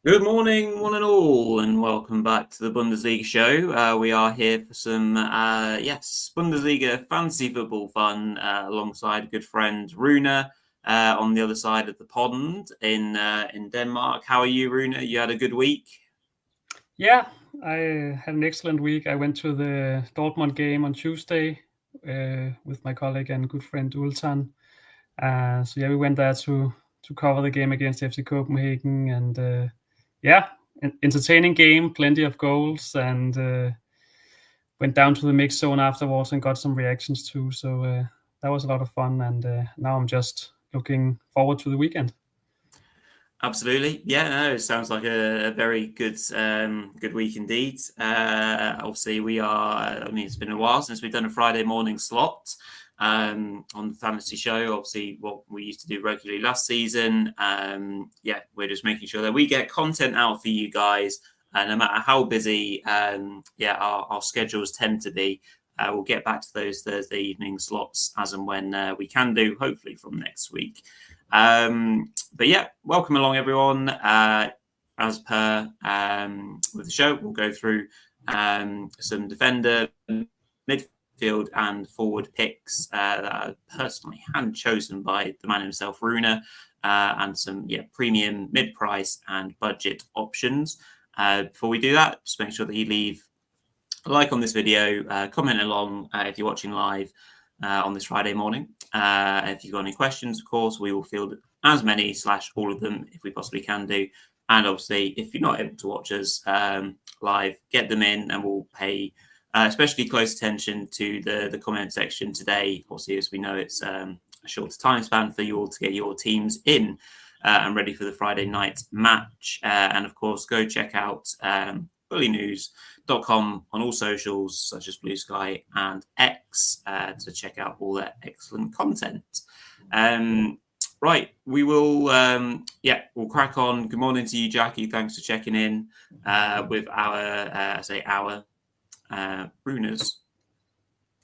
Good morning, one and all, and welcome back to the Bundesliga show. We are here for some, Bundesliga Fantasy Football fun alongside good friend Rune on the other side of the pond in Denmark. How are you, Rune? You had a good week? Yeah, I had an excellent week. I went to the Dortmund game on Tuesday with my colleague and good friend Ultan. We went there to cover the game against FC Copenhagen, and entertaining game, plenty of goals, and went down to the mix zone afterwards and got some reactions too. So that was a lot of fun, and now I'm just looking forward to the weekend. Absolutely. Yeah, no, it sounds like a very good good week indeed. Obviously, it's been a while since we've done a Friday morning slot on the fantasy show. Obviously, what we used to do regularly last season. We're just making sure that we get content out for you guys. No matter how busy, our schedules tend to be. We'll get back to those Thursday evening slots as and when we can do, hopefully from next week. Welcome along, everyone. As per with the show, we'll go through some defender, midfield, and forward picks that are personally hand chosen by the man himself, Rune, and some premium, mid-price, and budget options. Before we do that, just make sure that you leave a like on this video, comment along if you're watching live on this Friday morning. If you've got any questions, of course, we will field as many / all of them if we possibly can do. And obviously, if you're not able to watch us live, get them in and we'll pay especially close attention to the comment section today. Obviously, as we know, it's a shorter time span for you all to get your teams in and ready for the Friday night match. And of course, go check out Bulinews.com on all socials such as Blue Sky and X to check out all their excellent content. Right, we will we'll crack on. Good morning to you, Jackie. Thanks for checking in with our Runer's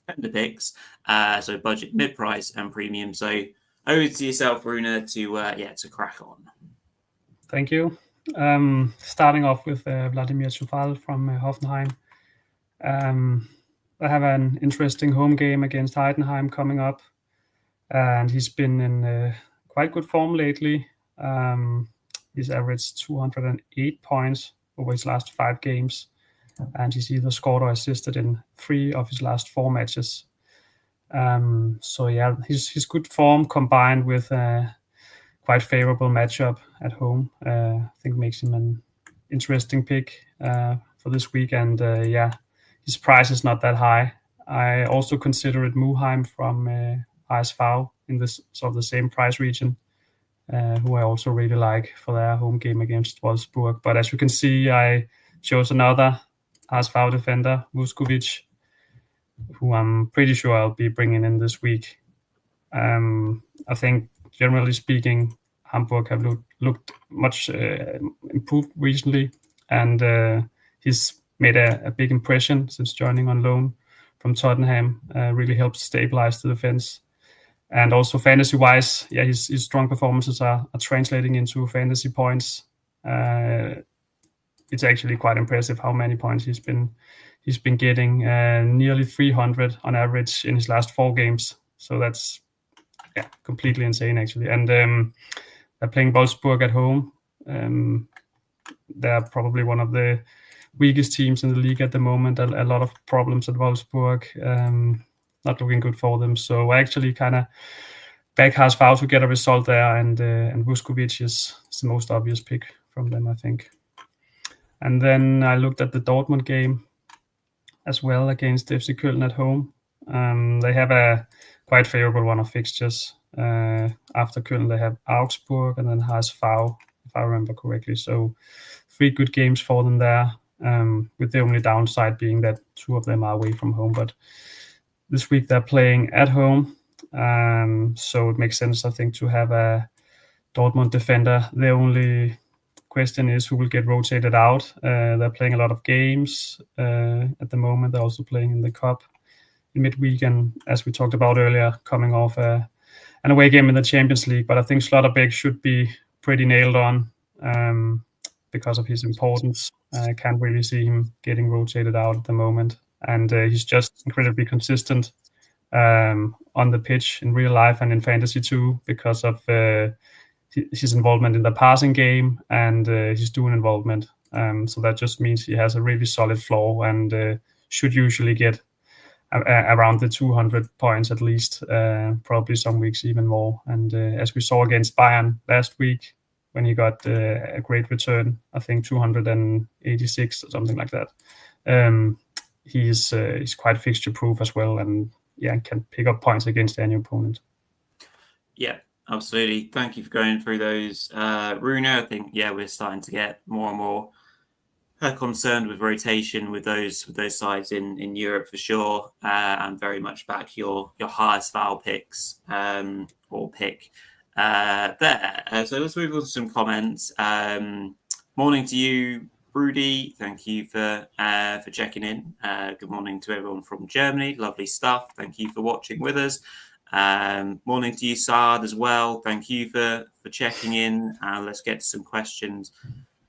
defender picks. So budget, mid-price, and premium. So over to yourself, Rune, to crack on. Thank you. Starting off with Vladimir Čufal from Hoffenheim. I have an interesting home game against Heidenheim coming up, and he's been in quite good form lately. He's averaged 208 points over his last 5 games, and he's either scored or assisted in 3 of his last 4 matches. His good form combined with quite favorable matchup at home, I think makes him an interesting pick for this week. And his price is not that high. I also consider it Muheim from HSV in this sort of the same price region, who I also really like for their home game against Wolfsburg. But as you can see, I chose another HSV defender, Vuskovic, who I'm pretty sure I'll be bringing in this week. I think, generally speaking, Hamburg have looked much improved recently, and he's made a big impression since joining on loan from Tottenham. Really helps stabilize the defense. And also fantasy-wise, his strong performances are translating into fantasy points. It's actually quite impressive how many points he's been getting, nearly 300 on average in his last 4 games. So that's completely insane, actually. And they're playing Wolfsburg at home. They're probably one of the weakest teams in the league at the moment. A lot of problems at Wolfsburg. Not looking good for them. So I actually kind of back HSV to get a result there, and Vuskovic is the most obvious pick from them, I think. And then I looked at the Dortmund game as well against FC Köln at home. They have a quite favorable run of fixtures. After Köln, they have Augsburg and then HSV, if I remember correctly. So 3 good games for them there, with the only downside being that 2 of them are away from home. But this week they're playing at home, so it makes sense, I think, to have a Dortmund defender. The only question is who will get rotated out. They're playing a lot of games at the moment. They're also playing in the Cup in midweek, and as we talked about earlier, coming off an away game in the Champions League. But I think Schlotterbeck should be pretty nailed on. because of his importance. I can't really see him getting rotated out at the moment. And he's just incredibly consistent on the pitch in real life and in fantasy too, because of his involvement in the passing game and his dual involvement. So that just means he has a really solid floor and should usually get around the 200 points at least, probably some weeks even more. And as we saw against Bayern last week, when he got a great return, I think 286 or something like that. He's quite fixture proof as well, and can pick up points against any opponent. Yeah, absolutely. Thank you for going through those, Rune. I think we're starting to get more and more concerned with rotation with those sides in Europe for sure, and very much back your highest foul picks or pick there. So let's move on to some comments. Morning to you, Rudy. Thank you for checking in. Good morning to everyone from Germany. Lovely stuff. Thank you for watching with us. Morning to you, Saad, as well. Thank you for checking in. Let's get to some questions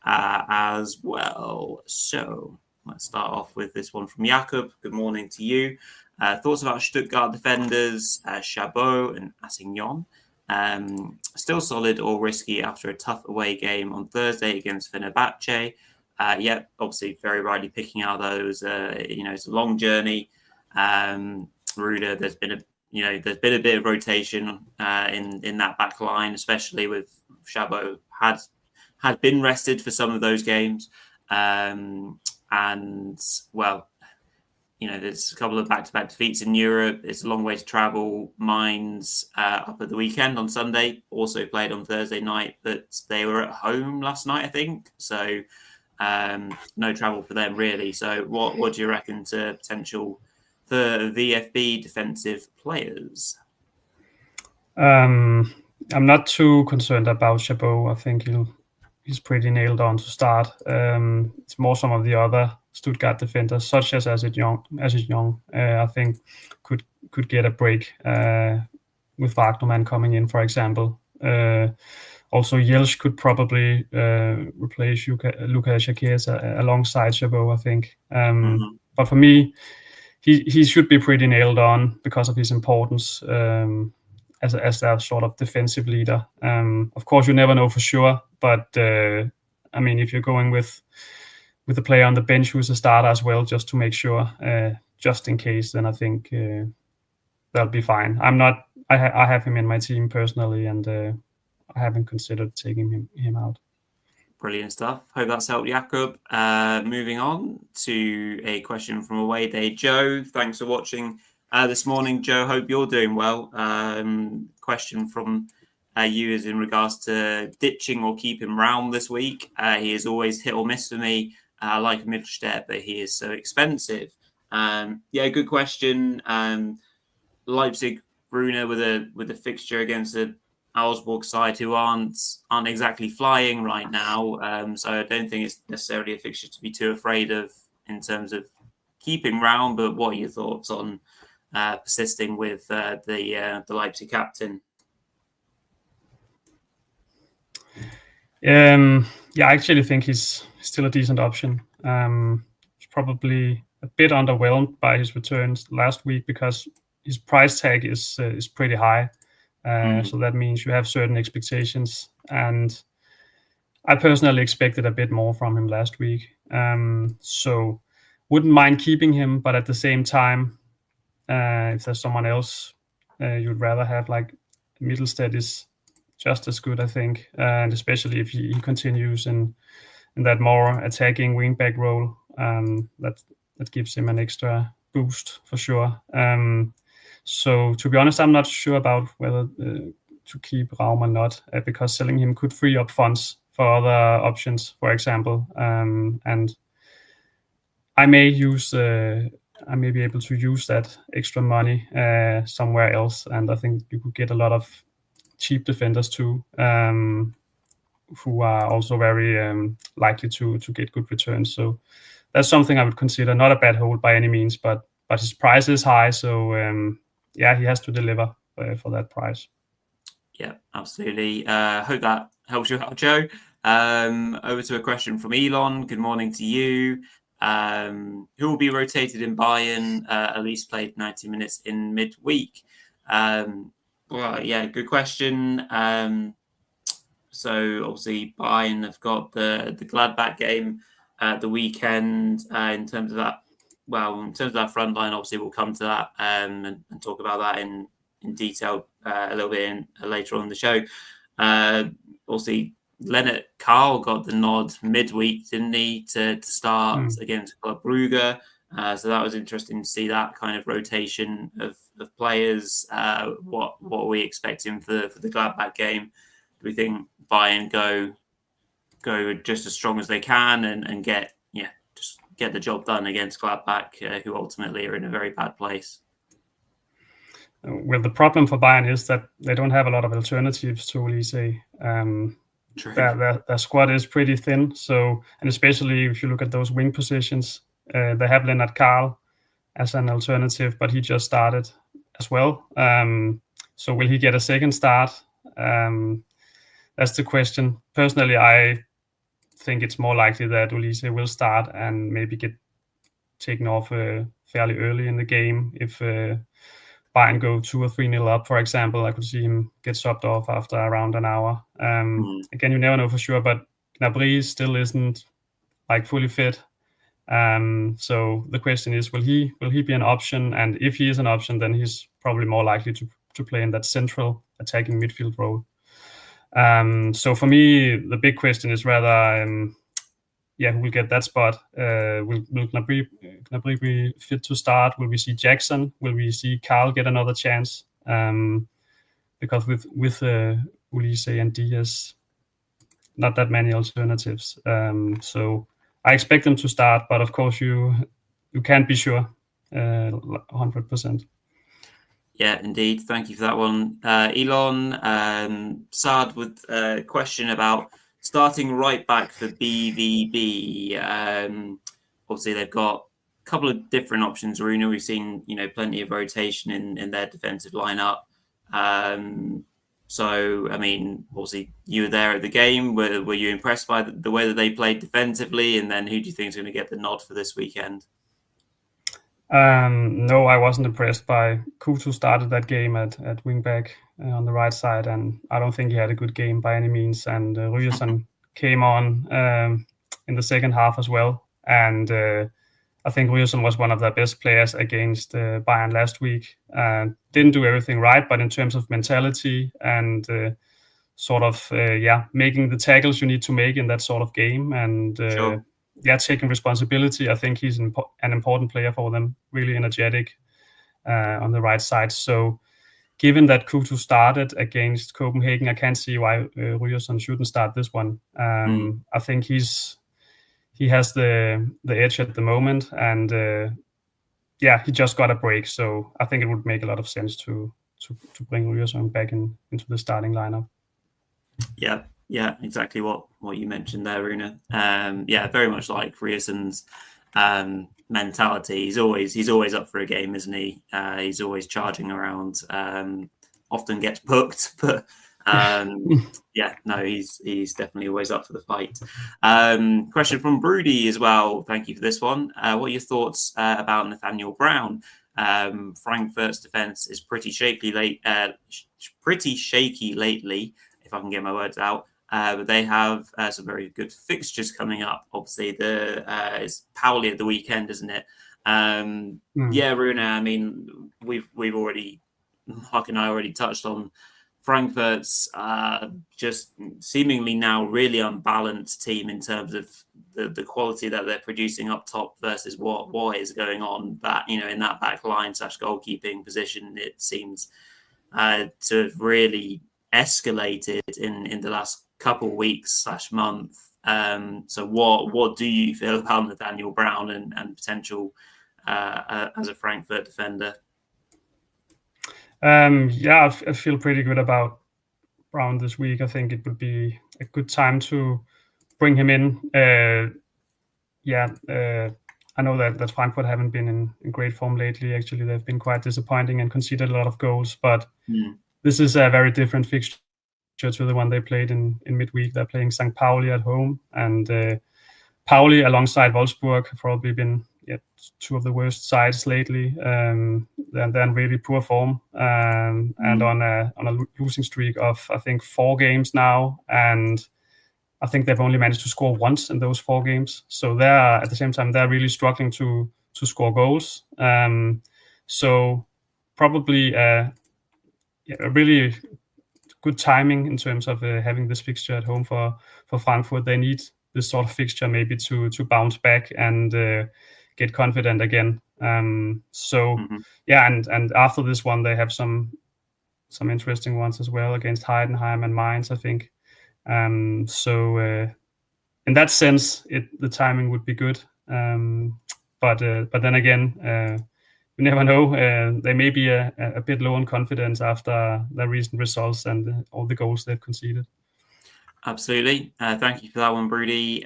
as well. So let's start off with this one from Jakob. Good morning to you. Thoughts about Stuttgart defenders Chabot and Assignon. Still solid or risky after a tough away game on Thursday against Fenerbahce. Obviously very rightly picking out those. It's a long journey. Ruda, there's been a bit of rotation in that back line, especially with Chabot had been rested for some of those games. There's a couple of back-to-back defeats in Europe. It's a long way to travel. Mainz up at the weekend on Sunday, also played on Thursday night, but they were at home last night, I think. So no travel for them, really. So what do you reckon to potential for VFB defensive players? I'm not too concerned about Chabot. I think he's pretty nailed on to start. It's more some of the other Stuttgart defenders, such as Assignon, I think could get a break with Wagnerman coming in, for example. Also, Jelsch could probably replace Luka Shakir alongside Chabot, I think. But for me, he should be pretty nailed on because of his importance as that sort of defensive leader. Of course, you never know for sure, but if you're going with the player on the bench who's a starter as well, just to make sure, just in case, then I think that'll be fine. I have him in my team personally, and I haven't considered taking him out. Brilliant stuff. Hope that's helped, Jakob. Moving on to a question from Away Day Joe. Thanks for watching this morning, Joe. Hope you're doing well. Question from you is in regards to ditching or keeping Raum this week. He is always hit or miss for me. I like Mittelstadt, but he is so expensive. Good question. Leipzig, Rune with a fixture against the Augsburg side who aren't exactly flying right now. So I don't think it's necessarily a fixture to be too afraid of in terms of keeping Raum. But what are your thoughts on persisting with the Leipzig captain? I actually think he's still a decent option. He's probably a bit underwhelmed by his returns last week because his price tag is pretty high. So that means you have certain expectations, and I personally expected a bit more from him last week. So wouldn't mind keeping him, but at the same time, if there's someone else you'd rather have, like Mittelstadt is just as good, I think, and especially if he continues in that more attacking wingback role, that gives him an extra boost for sure. So to be honest, I'm not sure about whether to keep Raum or not, because selling him could free up funds for other options, for example, and I may be able to use that extra money somewhere else, and I think you could get a lot of cheap defenders too, who are also very likely to get good returns. So that's something I would consider. Not a bad hold by any means, but his price is high, so he has to deliver for that price. Yeah, absolutely. Hope that helps you out, Joe. Over to a question from Elon. Good morning to you. Who will be rotated in Bayern? At least played 90 minutes in midweek. Well, yeah, good question. So obviously Bayern have got the Gladbach game at the weekend. In terms of that front line, obviously we'll come to that and talk about that in detail a little bit later on in the show. Obviously, Lennart Karl got the nod midweek, didn't he, to start against Club Brugge. So that was interesting to see that kind of rotation of players. What are we expecting for the Gladbach game? Do we think Bayern go just as strong as they can and get the job done against Gladbach, who ultimately are in a very bad place? Well, the problem for Bayern is that they don't have a lot of alternatives to Olise. Their squad is pretty thin. So, and especially if you look at those wing positions, they have Lennart Karl as an alternative, but he just started as well. So will he get a second start? That's the question. Personally, I think it's more likely that Olise will start and maybe get taken off fairly early in the game. If Bayern go 2 or 3-0 up, for example, I could see him get subbed off after around an hour. Again, you never know for sure, but Gnabry still isn't like fully fit. So the question is, will he be an option? And if he is an option, then he's probably more likely to play in that central attacking midfield role. So for me, the big question is whether, who will get that spot? Will Gnabry be fit to start? Will we see Jackson? Will we see Karl get another chance? Because with Olise and Diaz, not that many alternatives. So I expect them to start, but of course you can't be sure 100%. Yeah, indeed. Thank you for that one. Elon, Saad with a question about starting right back for BVB. Obviously, they've got a couple of different options, Rune. We've seen, plenty of rotation in their defensive lineup. So, I mean, obviously, you were there at the game. Were you impressed by the way that they played defensively? And then who do you think is going to get the nod for this weekend? No, I wasn't impressed by Kutu started that game at wingback on the right side, and I don't think he had a good game by any means. And Ryerson came on in the second half as well, and I think Ryerson was one of their best players against Bayern last week. Didn't do everything right, but in terms of mentality and making the tackles you need to make in that sort of game, and Sure. taking responsibility. I think he's an important player for them, really energetic on the right side. So given that Kutu started against Copenhagen, I can't see why Ryerson shouldn't start this one. I think he has the edge at the moment, and he just got a break. So I think it would make a lot of sense to bring Ryerson back into the starting lineup. Yeah, exactly what you mentioned there, Rune. Very much like Ryerson's mentality. He's always up for a game, isn't he? He's always charging around. Often gets booked, but he's definitely always up for the fight. Question from Broody as well. Thank you for this one. What are your thoughts about Nathaniel Brown? Frankfurt's defense is pretty shaky lately, if I can get my words out. But they have some very good fixtures coming up. Obviously, it's Pauli at the weekend, isn't it? Rune. I mean, we've already, Mark and I already touched on Frankfurt's just seemingly now really unbalanced team in terms of the quality that they're producing up top versus what is going on. That in that back line / goalkeeping position, it seems to have really escalated in the last couple weeks / month. So what do you feel about Nathaniel Brown and potential as a Frankfurt defender? I feel pretty good about Brown this week. I think it would be a good time to bring him in. I know that Frankfurt haven't been in great form lately. Actually, they've been quite disappointing and conceded a lot of goals. But this is a very different fixture fixture to the one they played in midweek. They're playing St. Pauli at home, and Pauli alongside Wolfsburg have probably been two of the worst sides lately. They're in really poor form, and on a losing streak of, I think, 4 games now, and I think they've only managed to score once in those 4 games. So they're, at the same time, they're really struggling to score goals. So probably a really good timing in terms of having this fixture at home for Frankfurt. They need this sort of fixture maybe to bounce back and get confident again. And after this one, they have some interesting ones as well against Heidenheim and Mainz, I think. In that sense, the timing would be good. But then again, you never know. They may be a bit low on confidence after their recent results and all the goals they've conceded. Absolutely. Thank you for that one, Broody.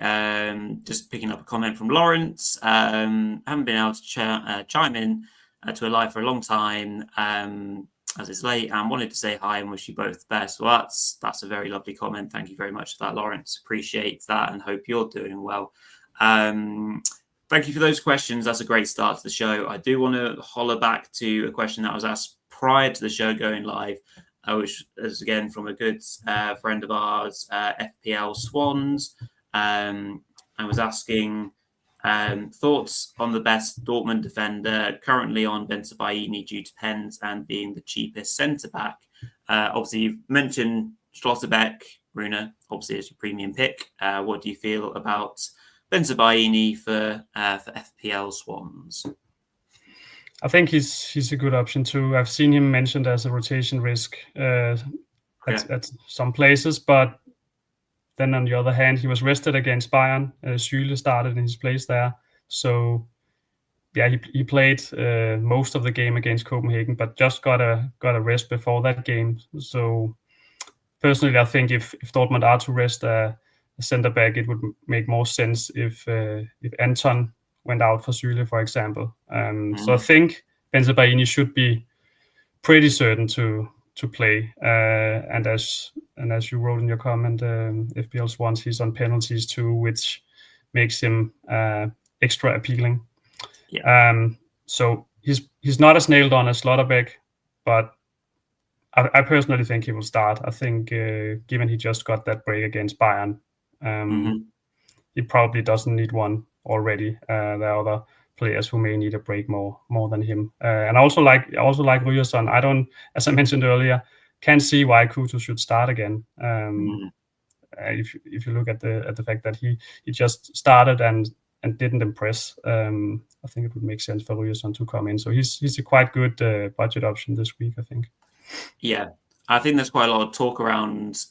Just picking up a comment from Lawrence. Haven't been able to chime in to a live for a long time, as it's late, and wanted to say hi and wish you both the best. Well, that's a very lovely comment. Thank you very much for that, Lawrence. Appreciate that and hope you're doing well. Thank you for those questions. That's a great start to the show. I do want to holler back to a question that was asked prior to the show going live, which is again from a good friend of ours, FPL Swans. I was asking thoughts on the best Dortmund defender currently on Bensebaini due to pens and being the cheapest centre-back. Obviously, you've mentioned Schlotterbeck, Rune, obviously as your premium pick. What do you feel about Bensebaini for FPL Swans? I think he's a good option too. I've seen him mentioned as a rotation risk at some places, but then on the other hand, he was rested against Bayern. Süle started in his place there. So yeah, he played most of the game against Copenhagen, but just got a rest before that game. So personally, I think if Dortmund are to rest a centre back, it would make more sense if Anton went out for Süle, for example. So I think Bensebaini should be pretty certain to play. And as you wrote in your comment, FPL Swans, he's on penalties too, which makes him extra appealing. Yeah. So he's not as nailed on as Schlotterbeck, but I personally think he will start. I think given he just got that break against Bayern, he probably doesn't need one already. There are other players who may need a break more than him. And I also like Ryerson. I don't, as I mentioned earlier, can't see why Kuto should start again. If you look at the fact that he just started and didn't impress, I think it would make sense for Ryerson to come in. So he's a quite good budget option this week, I think. Yeah, I think there's quite a lot of talk around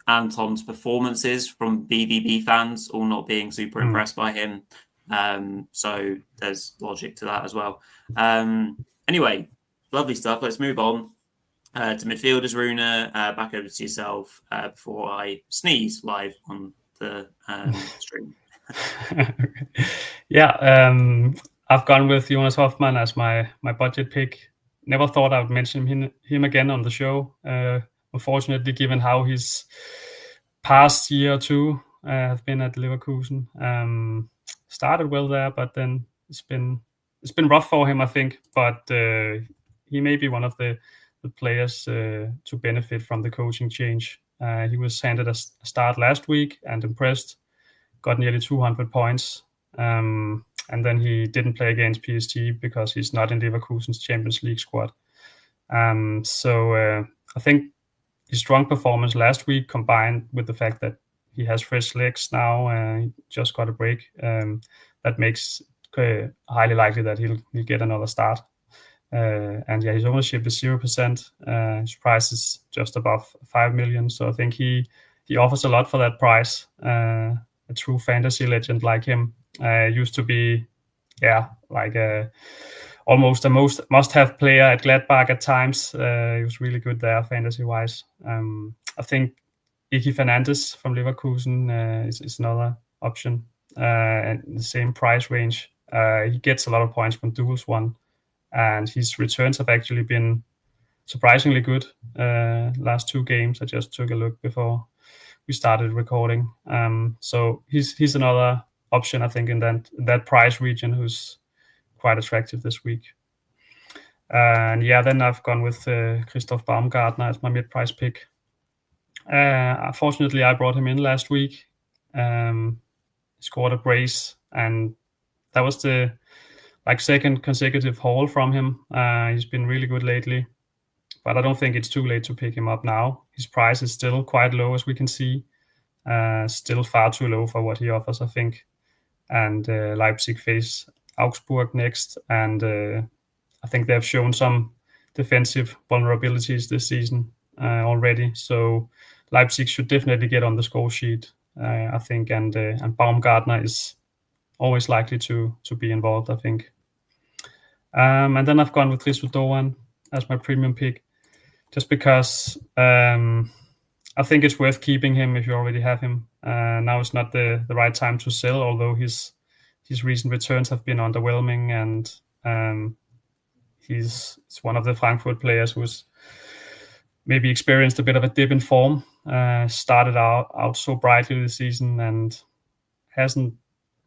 Anton's performances from BVB fans, all not being super impressed by him. So there's logic to that as well. Anyway, lovely stuff. Let's move on to midfielders. Rune, back over to yourself before I sneeze live on the stream. Yeah, I've gone with Jonas Hoffmann as my budget pick. Never thought I would mention him again on the show. Unfortunately, given how his past year or two have been at Leverkusen. Started well there, but then it's been rough for him, I think. But he may be one of the players to benefit from the coaching change. He was handed a start last week and impressed. Got nearly 200 points. And then he didn't play against PSG because he's not in Leverkusen's Champions League squad. So I think his strong performance last week, combined with the fact that he has fresh legs now, he just got a break, that makes highly likely that he'll get another start. And yeah, his ownership is 0%. His price is just above 5 million. So I think he offers a lot for that price. A true fantasy legend like him. Used to be, like almost a must-have player at Gladbach at times. He was really good there, fantasy-wise. I think Iki Fernandes from Leverkusen is another option, and the same price range. He gets a lot of points from Duels 1, and his returns have actually been surprisingly good last 2 games. I just took a look before we started recording. So he's another option, I think, in that price region who's quite attractive this week. And yeah, then I've gone with Christoph Baumgartner as my mid-price pick. Unfortunately, I brought him in last week. Scored a brace, and that was the second consecutive haul from him. He's been really good lately, but I don't think it's too late to pick him up now. His price is still quite low, as we can see. Still far too low for what he offers, I think. And Leipzig face Augsburg next, and I think they've shown some defensive vulnerabilities this season already. So Leipzig should definitely get on the score sheet, I think, and Baumgartner is always likely to be involved, I think. And then I've gone with Rizul Doan as my premium pick, just because I think it's worth keeping him if you already have him. Now is not the right time to sell, although his recent returns have been underwhelming, and he's one of the Frankfurt players who's maybe experienced a bit of a dip in form. Started out so brightly this season and hasn't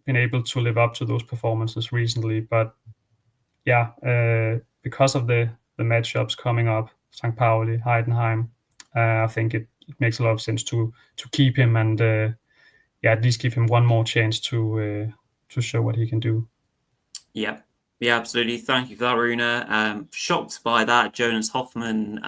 been able to live up to those performances recently. But yeah, because of the matchups coming up, St. Pauli, Heidenheim, I think it makes a lot of sense to keep him and at least give him one more chance to show what he can do. Yeah, absolutely. Thank you for that, Rune. Shocked by that, Jonas Hoffman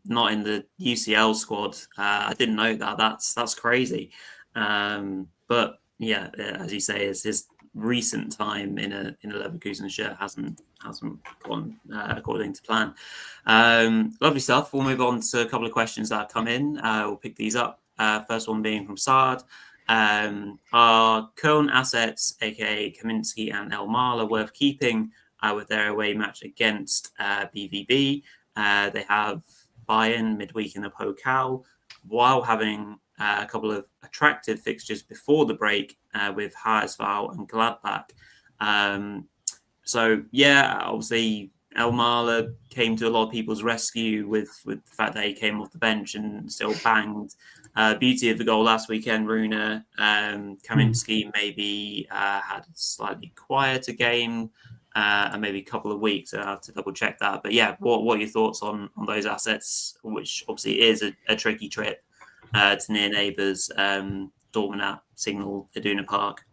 not in the UCL squad. I didn't know that. That's crazy. But yeah, as you say, his recent time in a Leverkusen shirt hasn't gone according to plan. Lovely stuff. We'll move on to a couple of questions that have come in. We'll pick these up. First one being from Sard. Are Köln assets, aka Kaminsky and Elmar, worth keeping with their away match against BVB? They have Bayern midweek in the Pokal, while having a couple of attractive fixtures before the break with HSV and Gladbach. So yeah, obviously Elmar came to a lot of people's rescue with the fact that he came off the bench and still banged. Beauty of the goal last weekend, Rune. Kaminsky maybe had a slightly quieter game and maybe a couple of weeks. I have to double check that. But yeah, what are your thoughts on those assets, which obviously is a tricky trip to near neighbours, Dortmund at Signal Iduna Park?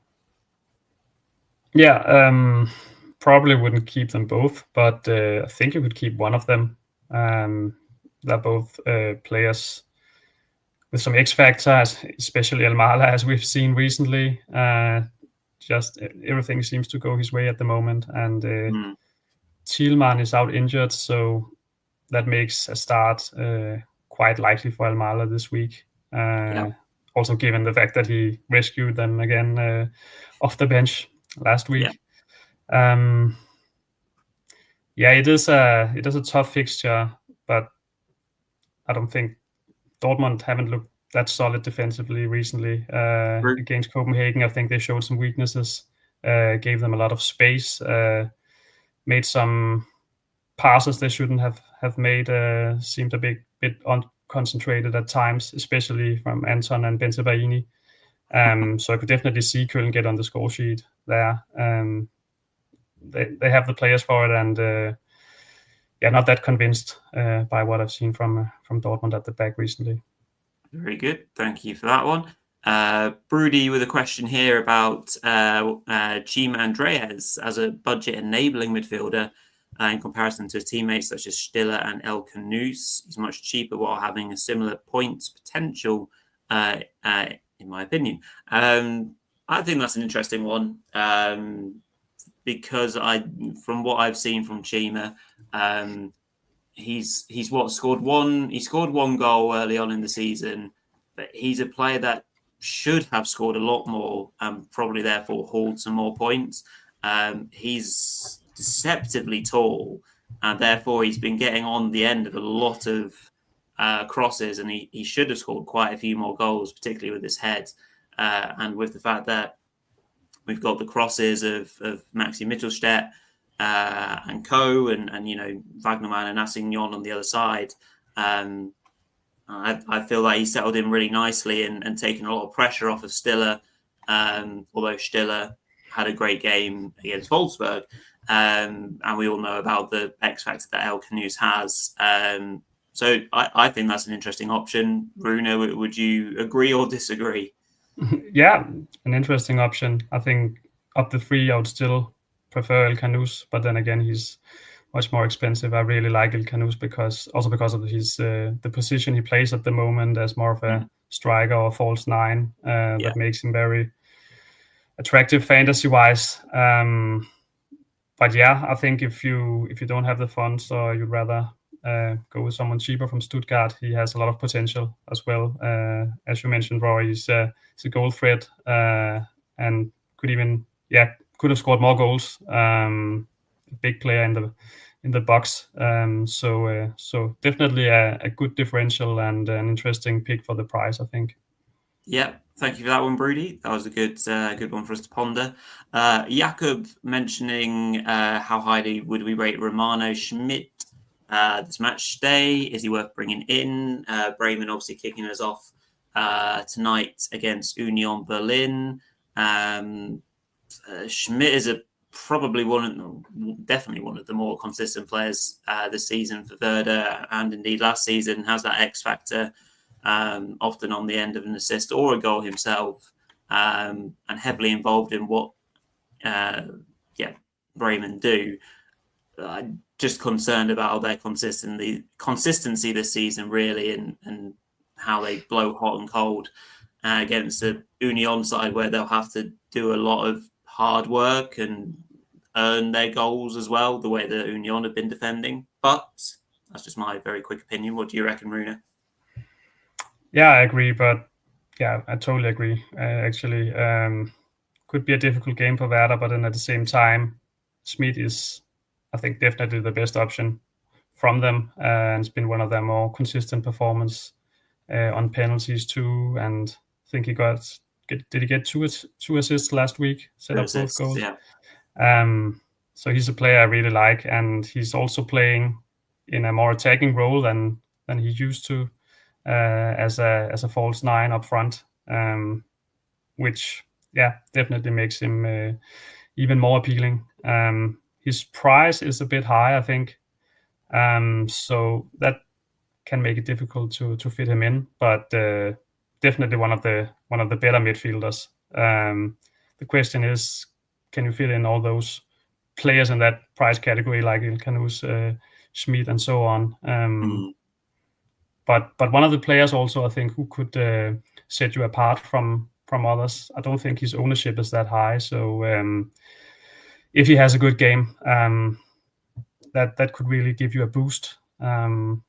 Yeah, probably wouldn't keep them both, but I think you could keep one of them. They're both players with some X factors, especially Elmala, as we've seen recently. Just everything seems to go his way at the moment, and Thielmann is out injured, so that makes a start quite likely for Elmala this week. Also, given the fact that he rescued them again off the bench last week. It is a tough fixture, but I don't think Dortmund haven't looked that solid defensively recently. Against Copenhagen, I think they showed some weaknesses, gave them a lot of space, made some passes they shouldn't have made, seemed a bit unconcentrated at times, especially from Anton and Bensebaini. So I could definitely see Köln get on the score sheet there. They have the players for it, and not that convinced by what I've seen from Dortmund at the back recently. Very good. Thank you for that one. Broody with a question here about Chima Andreas as a budget enabling midfielder in comparison to teammates such as Stiller and El Kanous. He's much cheaper while having a similar points potential, in my opinion. I think that's an interesting one because from what I've seen from Chima, he's scored one goal early on in the season, but he's a player that should have scored a lot more and probably therefore hauled some more points. He's deceptively tall, and therefore he's been getting on the end of a lot of crosses, and he should have scored quite a few more goals, particularly with his head. And with the fact that we've got the crosses of Maxi Mittelstadt, and co, and Wagnerman and Assignon on the other side. I feel like he settled in really nicely and taken a lot of pressure off of Stiller, although Stiller had a great game against Wolfsburg. And we all know about the X factor that El Canus has. So I think that's an interesting option. Rune, would you agree or disagree? Yeah, an interesting option. I think of the three, I would still prefer El Canus, but then again, he's much more expensive. I really like El Canus because of his the position he plays at the moment as more of a striker or false nine. That makes him very attractive fantasy-wise. But yeah, I think if you don't have the funds or you'd rather go with someone cheaper from Stuttgart, he has a lot of potential as well. As you mentioned, Rory, he's a goal threat and could have scored more goals. Big player in the box. So definitely a good differential and an interesting pick for the price, I think. Yeah, thank you for that one, Broody. That was a good one for us to ponder. Jakob mentioning how highly would we rate Romano Schmidt this match day? Is he worth bringing in? Bremen obviously kicking us off tonight against Union Berlin. Schmidt is definitely one of the more consistent players this season for Werder, and indeed last season. Has that X factor. Often on the end of an assist or a goal himself, and heavily involved in what Bremen do. Just concerned about their consistency this season, really, and how they blow hot and cold against the Union side, where they'll have to do a lot of hard work and earn their goals as well, the way the Union have been defending. But that's just my very quick opinion. What do you reckon, Rune? Yeah, I agree, but yeah, I totally agree. Actually, could be a difficult game for Werder, but then at the same time, Schmidt is, I think, definitely the best option from them, and it's been one of their more consistent performance on penalties too. And I think did he get two assists last week? Set up both goals. Yeah. So he's a player I really like, and he's also playing in a more attacking role than he used to. As a false nine up front, which definitely makes him even more appealing. His price is a bit high, I think, so that can make it difficult to fit him in. But definitely one of the better midfielders. The question is, can you fit in all those players in that price category, like El Canus, Schmidt, and so on? But one of the players also, I think, who could set you apart from others. I don't think his ownership is that high. So if he has a good game, that could really give you a boost. Definitely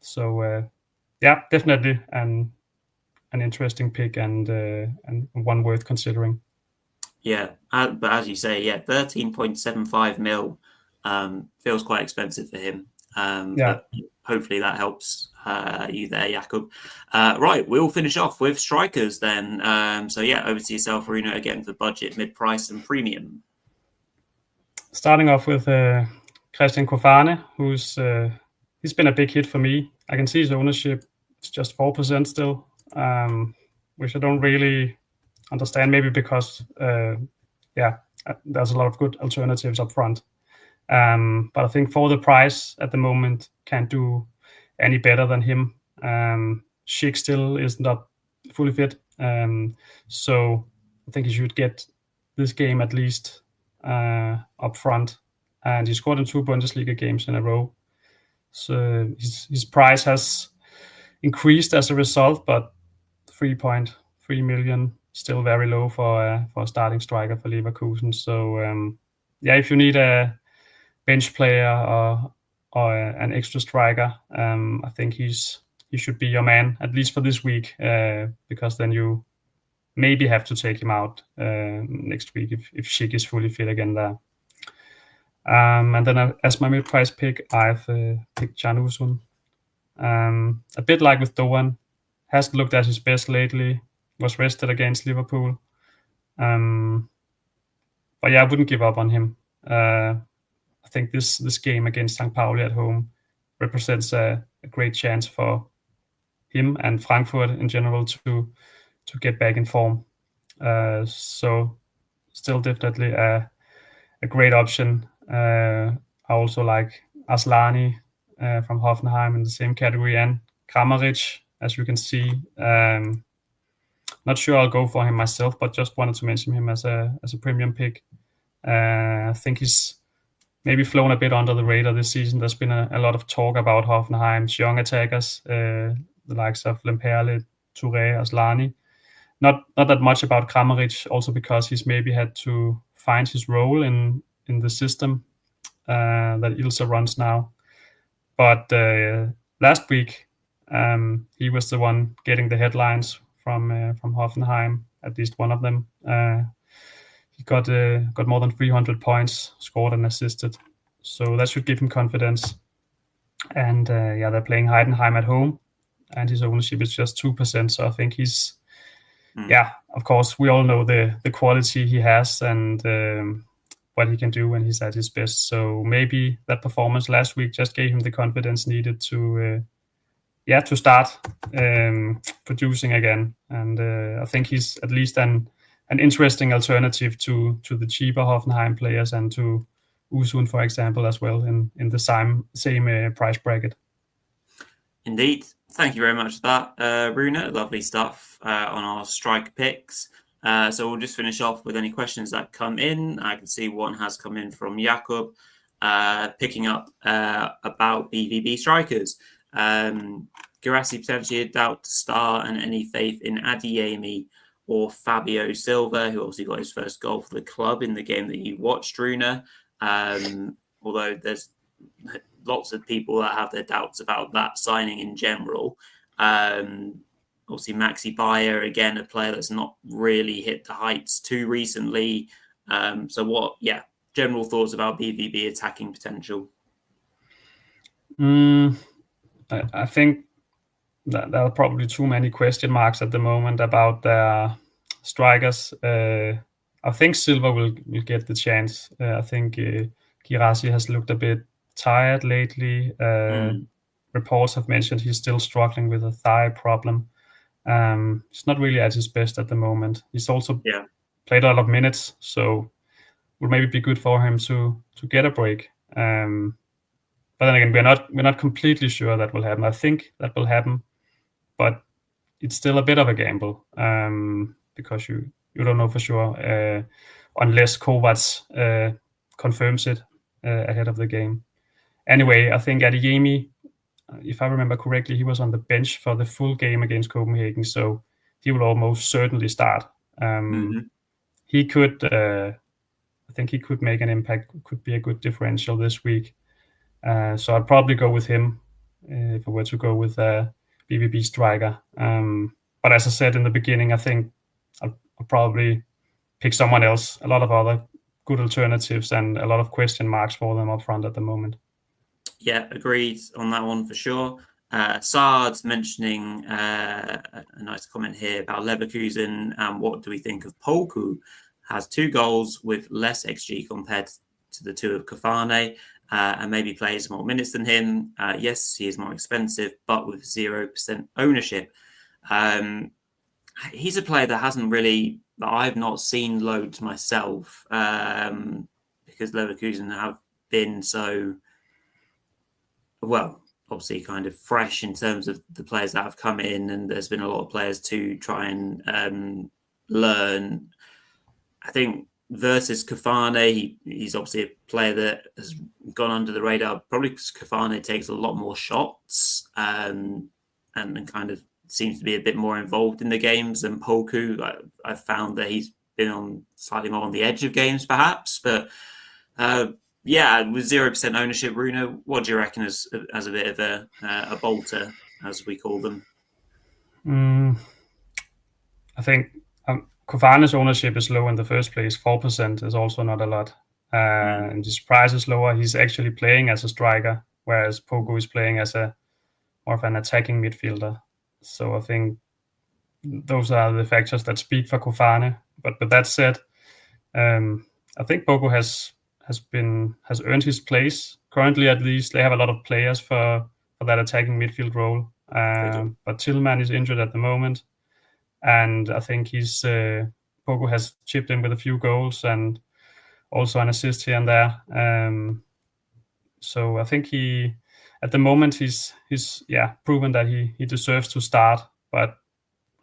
an interesting pick and one worth considering. Yeah, but as you say, 13.75 mil feels quite expensive for him. But hopefully that helps you there, Jakob. Right, we'll finish off with strikers then. Over to yourself, Rune, again for budget, mid-price, and premium. Starting off with Christian Kofane, he's been a big hit for me. I can see his ownership is just 4% still, which I don't really understand. Maybe because there's a lot of good alternatives up front. But I think for the price at the moment, can't do any better than him. Schick still is not fully fit. So I think he should get this game at least up front. And he scored in 2 Bundesliga games in a row. So his price has increased as a result, but 3.3 million still very low for a starting striker for Leverkusen. So if you need a bench player or an extra striker, I think he should be your man, at least for this week, because then you maybe have to take him out next week if Schick is fully fit again there. And then as my mid-price pick, I've picked Can Uzun. A bit like with Doan, hasn't looked at his best lately, was rested against Liverpool. But I wouldn't give up on him. I I think this game against St. Pauli at home represents a great chance for him and Frankfurt in general to get back in form. So still definitely a great option. I also like Aslani from Hoffenheim in the same category, and Kramaric, as you can see. Not sure I'll go for him myself, but just wanted to mention him as a premium pick. I think he's maybe flown a bit under the radar this season. There's been a lot of talk about Hoffenheim's young attackers, the likes of Lemperle, Touré, Aslani. Not that much about Kramaric, also because he's maybe had to find his role in the system that Ilse runs now. But last week, he was the one getting the headlines from Hoffenheim, at least one of them. He got more than 300 points, scored and assisted. So that should give him confidence. And they're playing Heidenheim at home, and his ownership is just 2%. So I think he's, of course, we all know the quality he has and what he can do when he's at his best. So maybe that performance last week just gave him the confidence needed to start producing again. And I think he's at least an interesting alternative to the cheaper Hoffenheim players and to Usun, for example, as well in the same price bracket. Indeed. Thank you very much for that, Rune. Lovely stuff on our striker picks. So we'll just finish off with any questions that come in. I can see one has come in from Jakob, picking up about BVB strikers. Guirassy potentially a doubt to start, and any faith in Adeyemi or Fabio Silva, who obviously got his first goal for the club in the game that you watched, Rune. Although there's lots of people that have their doubts about that signing in general. Obviously, Maxi Bayer, again, a player that's not really hit the heights too recently. So general thoughts about BVB attacking potential? I think that there are probably too many question marks at the moment about their strikers. I think Silva will get the chance. I think Guirassy has looked a bit tired lately. Reports have mentioned he's still struggling with a thigh problem. He's not really at his best at the moment. He's also played a lot of minutes, so will maybe be good for him to get a break. But then again, we're not completely sure that will happen. I think that will happen, but it's still a bit of a gamble because you don't know for sure unless Kovacs confirms it ahead of the game. Anyway, I think Adeyemi, if I remember correctly, he was on the bench for the full game against Copenhagen, so he will almost certainly start. He could, I think he could make an impact, could be a good differential this week. So I'd probably go with him if I were to go with a BVB striker. But as I said in the beginning, I think I'll probably pick someone else. A lot of other good alternatives and a lot of question marks for them up front at the moment. Yeah, agreed on that one for sure. Sard's mentioning a nice comment here about Leverkusen and what do we think of Polku? Has 2 goals with less XG compared to the 2 of Kafane, and maybe plays more minutes than him. Yes, he is more expensive, but with 0% ownership. He's a player that I've not seen loads myself, because Leverkusen have been so, obviously kind of fresh in terms of the players that have come in, and there's been a lot of players to try and learn. I think versus Kafane, he's obviously a player that has gone under the radar, probably because Kafane takes a lot more shots and kind of seems to be a bit more involved in the games than Polku. I've found that he's been on slightly more on the edge of games, perhaps. But with 0% ownership, Rune, what do you reckon as a bit of a bolter, as we call them? I think Kofane's ownership is low in the first place. 4% is also not a lot. And his price is lower. He's actually playing as a striker, whereas Poku is playing as more of an attacking midfielder. So I think those are the factors that speak for Kofane. But with that said, I think Poku has has earned his place. Currently, at least, they have a lot of players for that attacking midfield role. But Tillman is injured at the moment, and I think Pogo has chipped in with a few goals and also an assist here and there. So I think at the moment he's proven that he deserves to start, but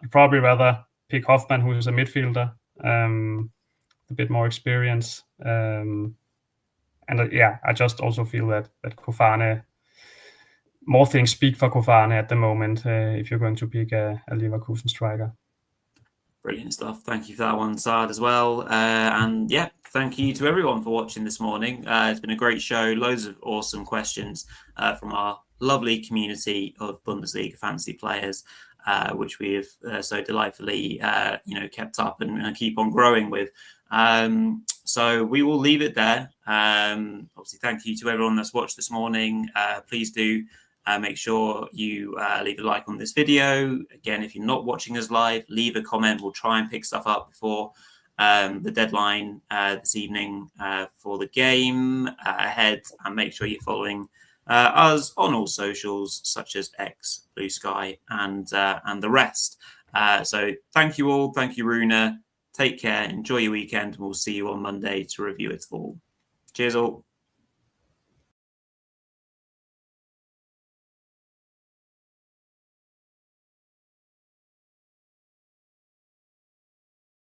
I'd probably rather pick Hoffman, who is a midfielder, a bit more experience. I just also feel that Kofane, more things speak for Kofane at the moment if you're going to pick a Leverkusen striker. Brilliant stuff. Thank you for that one, Saad, as well. And yeah, thank you to everyone for watching this morning. It's been a great show. Loads of awesome questions from our lovely community of Bundesliga fantasy players, which we have so delightfully, kept up and keep on growing with. So we will leave it there. Obviously, thank you to everyone that's watched this morning. Please do make sure you leave a like on this video. Again, if you're not watching us live, leave a comment. We'll try and pick stuff up before the deadline this evening for the game ahead, and make sure you're following us on all socials such as X, Blue Sky, and the rest. So thank you all. Thank you, Rune. Take care. Enjoy your weekend. We'll see you on Monday to review it all. Cheers all.